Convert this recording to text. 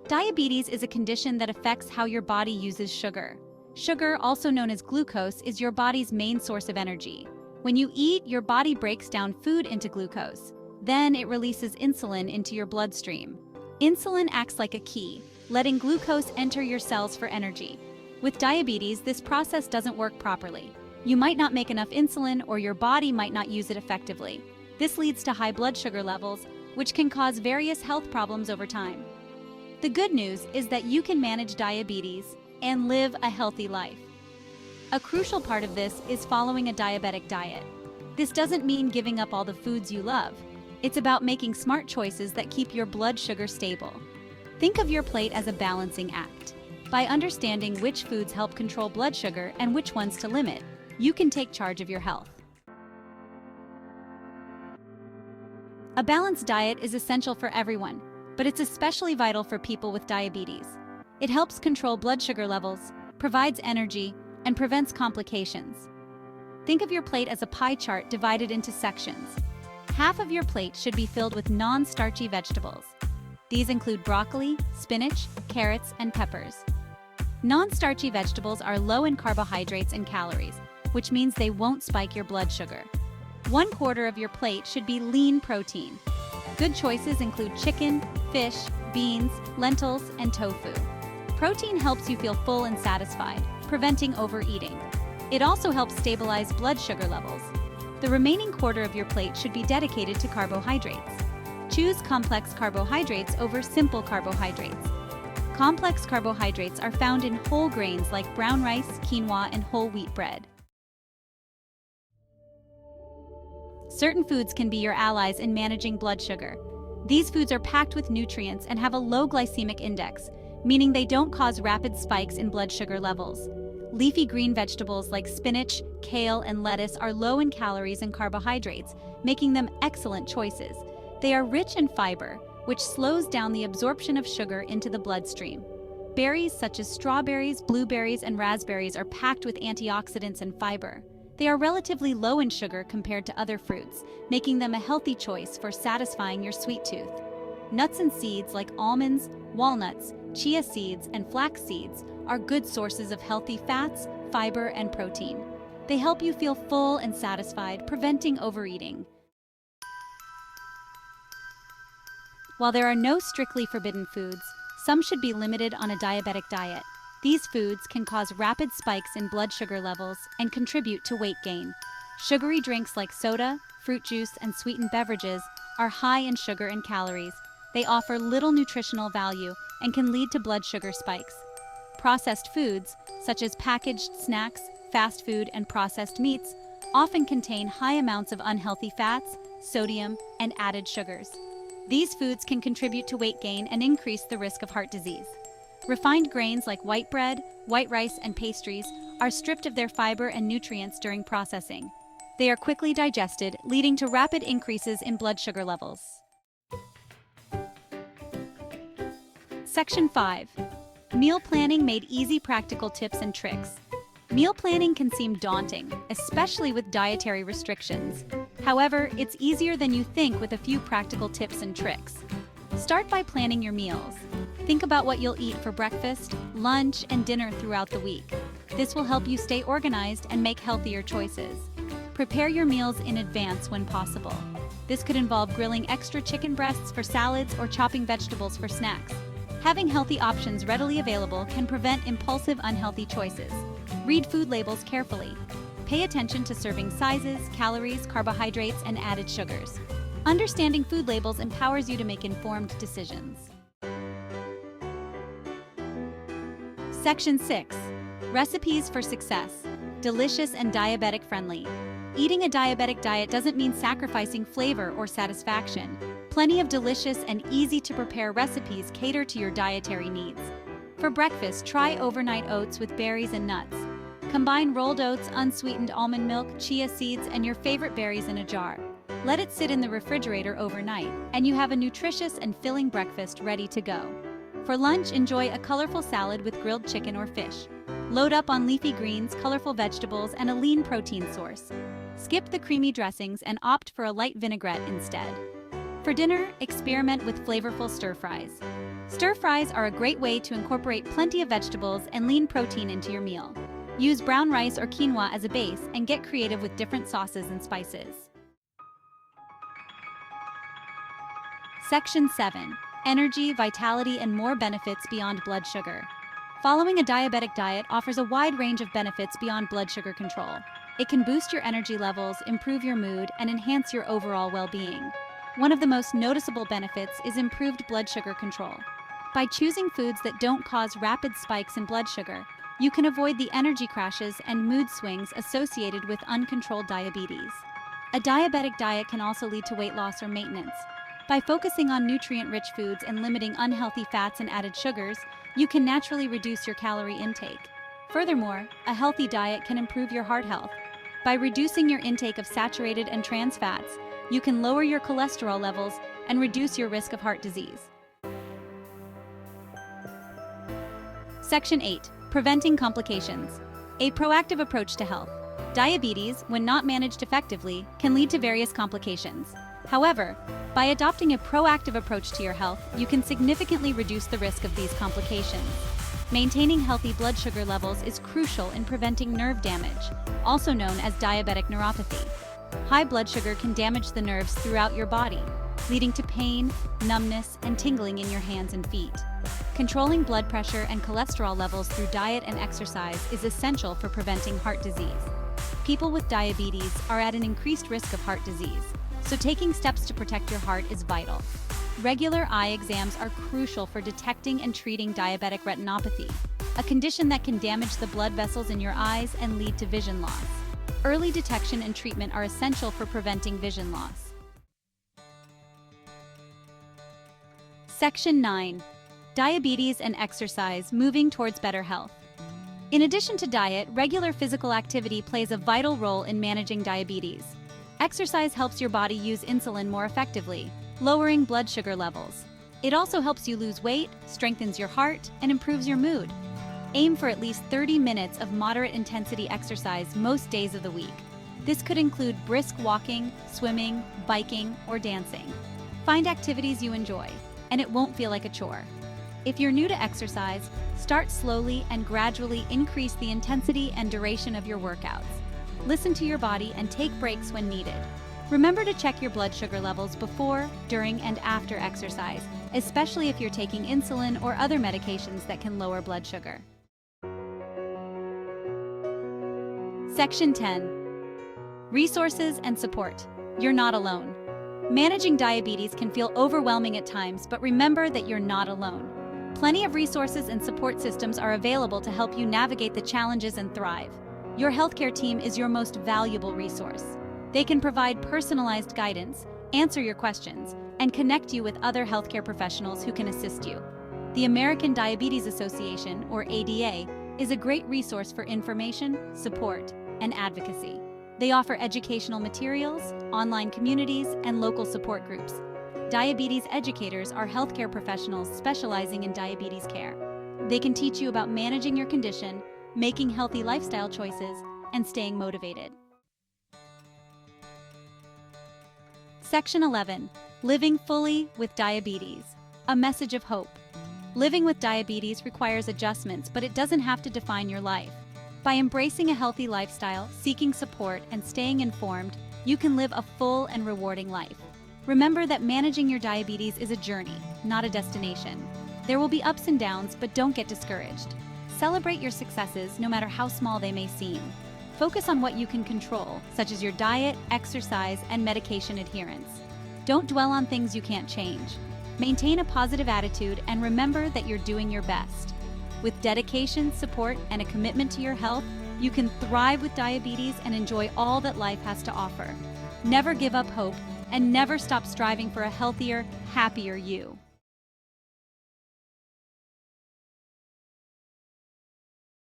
Diabetes is a condition that affects how your body uses sugar. Sugar, also known as glucose, is your body's main source of energy. When you eat, your body breaks down food into glucose. Then it releases insulin into your bloodstream. Insulin acts like a key, letting glucose enter your cells for energy. With diabetes, this process doesn't work properly. You might not make enough insulin, or your body might not use it effectively. This leads to high blood sugar levels, which can cause various health problems over time. The good news is that you can manage diabetes and live a healthy life. A crucial part of this is following a diabetic diet. This doesn't mean giving up all the foods you love. It's about making smart choices that keep your blood sugar stable. Think of your plate as a balancing act. By understanding which foods help control blood sugar and which ones to limit, you can take charge of your health. A balanced diet is essential for everyone, but it's especially vital for people with diabetes. It helps control blood sugar levels, provides energy, and prevents complications. Think of your plate as a pie chart divided into sections. Half of your plate should be filled with non-starchy vegetables. These include broccoli, spinach, carrots, and peppers. Non-starchy vegetables are low in carbohydrates and calories, which means they won't spike your blood sugar. 1/4 of your plate should be lean protein. Good choices include chicken, fish, beans, lentils, and tofu. Protein helps you feel full and satisfied, preventing overeating. It also helps stabilize blood sugar levels. The remaining 1/4 of your plate should be dedicated to carbohydrates. Choose complex carbohydrates over simple carbohydrates. Complex carbohydrates are found in whole grains like brown rice, quinoa, and whole wheat bread. Certain foods can be your allies in managing blood sugar. These foods are packed with nutrients and have a low glycemic index, meaning they don't cause rapid spikes in blood sugar levels. Leafy green vegetables like spinach, kale, and lettuce are low in calories and carbohydrates, making them excellent choices. They are rich in fiber, which slows down the absorption of sugar into the bloodstream. Berries such as strawberries, blueberries, and raspberries are packed with antioxidants and fiber. They are relatively low in sugar compared to other fruits, making them a healthy choice for satisfying your sweet tooth. Nuts and seeds like almonds, walnuts, chia seeds, and flax seeds are good sources of healthy fats, fiber, and protein. They help you feel full and satisfied, preventing overeating. While there are no strictly forbidden foods, some should be limited on a diabetic diet. These foods can cause rapid spikes in blood sugar levels and contribute to weight gain. Sugary drinks like soda, fruit juice, and sweetened beverages are high in sugar and calories. They offer little nutritional value and can lead to blood sugar spikes. Processed foods, such as packaged snacks, fast food, and processed meats, often contain high amounts of unhealthy fats, sodium, and added sugars. These foods can contribute to weight gain and increase the risk of heart disease. Refined grains like white bread, white rice, and pastries are stripped of their fiber and nutrients during processing. They are quickly digested, leading to rapid increases in blood sugar levels. Section 5. Meal planning made easy. Practical tips and tricks. Meal planning can seem daunting, especially with dietary restrictions. However, it's easier than you think with a few practical tips and tricks. Start by planning your meals. Think about what you'll eat for breakfast, lunch, and dinner throughout the week. This will help you stay organized and make healthier choices. Prepare your meals in advance when possible. This could involve grilling extra chicken breasts for salads or chopping vegetables for snacks. Having healthy options readily available can prevent impulsive, unhealthy choices. Read food labels carefully. Pay attention to serving sizes, calories, carbohydrates, and added sugars. Understanding food labels empowers you to make informed decisions. Section 6. Recipes for success. Delicious and diabetic friendly. Eating a diabetic diet doesn't mean sacrificing flavor or satisfaction. Plenty of delicious and easy-to-prepare recipes cater to your dietary needs. For breakfast, try overnight oats with berries and nuts. Combine rolled oats, unsweetened almond milk, chia seeds, and your favorite berries in a jar. Let it sit in the refrigerator overnight, and you have a nutritious and filling breakfast ready to go. For lunch, enjoy a colorful salad with grilled chicken or fish. Load up on leafy greens, colorful vegetables, and a lean protein source. Skip the creamy dressings and opt for a light vinaigrette instead. For dinner, experiment with flavorful stir-fries. Stir-fries are a great way to incorporate plenty of vegetables and lean protein into your meal. Use brown rice or quinoa as a base and get creative with different sauces and spices. Section 7. Energy, vitality, and more benefits beyond blood sugar. Following a diabetic diet offers a wide range of benefits beyond blood sugar control. It can boost your energy levels, improve your mood, and enhance your overall well-being. One of the most noticeable benefits is improved blood sugar control. By choosing foods that don't cause rapid spikes in blood sugar, you can avoid the energy crashes and mood swings associated with uncontrolled diabetes. A diabetic diet can also lead to weight loss or maintenance. By focusing on nutrient-rich foods and limiting unhealthy fats and added sugars, you can naturally reduce your calorie intake. Furthermore, a healthy diet can improve your heart health. By reducing your intake of saturated and trans fats, you can lower your cholesterol levels and reduce your risk of heart disease. Section 8. Preventing complications. A proactive approach to health. Diabetes, when not managed effectively, can lead to various complications. However, by adopting a proactive approach to your health, you can significantly reduce the risk of these complications. Maintaining healthy blood sugar levels is crucial in preventing nerve damage, also known as diabetic neuropathy. High blood sugar can damage the nerves throughout your body, leading to pain, numbness, and tingling in your hands and feet. Controlling blood pressure and cholesterol levels through diet and exercise is essential for preventing heart disease. People with diabetes are at an increased risk of heart disease, so taking steps to protect your heart is vital. Regular eye exams are crucial for detecting and treating diabetic retinopathy, a condition that can damage the blood vessels in your eyes and lead to vision loss. Early detection and treatment are essential for preventing vision loss. Section 9. Diabetes and exercise, moving towards better health. In addition to diet, regular physical activity plays a vital role in managing diabetes. Exercise helps your body use insulin more effectively, lowering blood sugar levels. It also helps you lose weight, strengthens your heart, and improves your mood. Aim for at least 30 minutes of moderate intensity exercise most days of the week. This could include brisk walking, swimming, biking, or dancing. Find activities you enjoy, and it won't feel like a chore. If you're new to exercise, start slowly and gradually increase the intensity and duration of your workouts. Listen to your body and take breaks when needed. Remember to check your blood sugar levels before, during, and after exercise, especially if you're taking insulin or other medications that can lower blood sugar. Section 10. Resources and support. You're not alone. Managing diabetes can feel overwhelming at times, but remember that you're not alone. Plenty of resources and support systems are available to help you navigate the challenges and thrive. Your healthcare team is your most valuable resource. They can provide personalized guidance, answer your questions, and connect you with other healthcare professionals who can assist you. The American Diabetes Association, or ADA, is a great resource for information, support, and advocacy. They offer educational materials, online communities, and local support groups. Diabetes educators are healthcare professionals specializing in diabetes care. They can teach you about managing your condition, making healthy lifestyle choices, and staying motivated. Section 11. Living fully with diabetes. A message of hope. Living with diabetes requires adjustments, but it doesn't have to define your life. By embracing a healthy lifestyle, seeking support, and staying informed, you can live a full and rewarding life. Remember that managing your diabetes is a journey, not a destination. There will be ups and downs, but don't get discouraged. Celebrate your successes, no matter how small they may seem. Focus on what you can control, such as your diet, exercise, and medication adherence. Don't dwell on things you can't change. Maintain a positive attitude and remember that you're doing your best. With dedication, support, and a commitment to your health, you can thrive with diabetes and enjoy all that life has to offer. Never give up hope and never stop striving for a healthier, happier you.